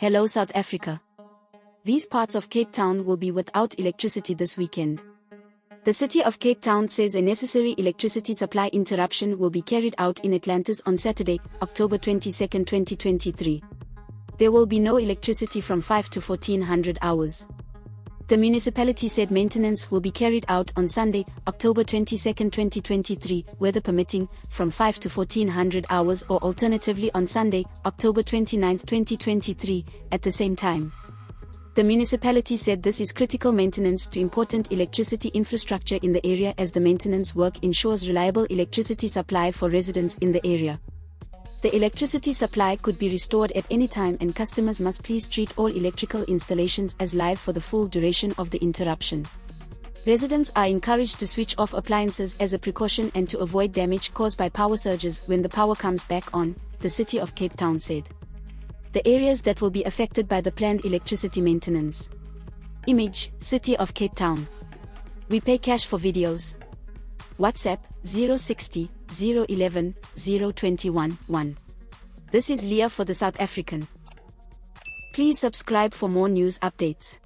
Hello South Africa. These parts of Cape Town will be without electricity this weekend. The city of Cape Town says a necessary electricity supply interruption will be carried out in Atlantis on Saturday, October 22, 2023. There will be no electricity from 5 to 1400 hours. The municipality said maintenance will be carried out on Sunday, October 22, 2023, weather permitting, from 5 to 1400 hours or alternatively on Sunday, October 29, 2023, at the same time. The municipality said this is critical maintenance to important electricity infrastructure in the area as the maintenance work ensures reliable electricity supply for residents in the area. The electricity supply could be restored at any time and customers must please treat all electrical installations as live for the full duration of the interruption. Residents are encouraged to switch off appliances as a precaution and to avoid damage caused by power surges when the power comes back on, the City of Cape Town said. The areas that will be affected by the planned electricity maintenance. Image, City of Cape Town. We pay cash for videos. WhatsApp, 060 011 021 1. This is Leah for the South African. Please subscribe for more news updates.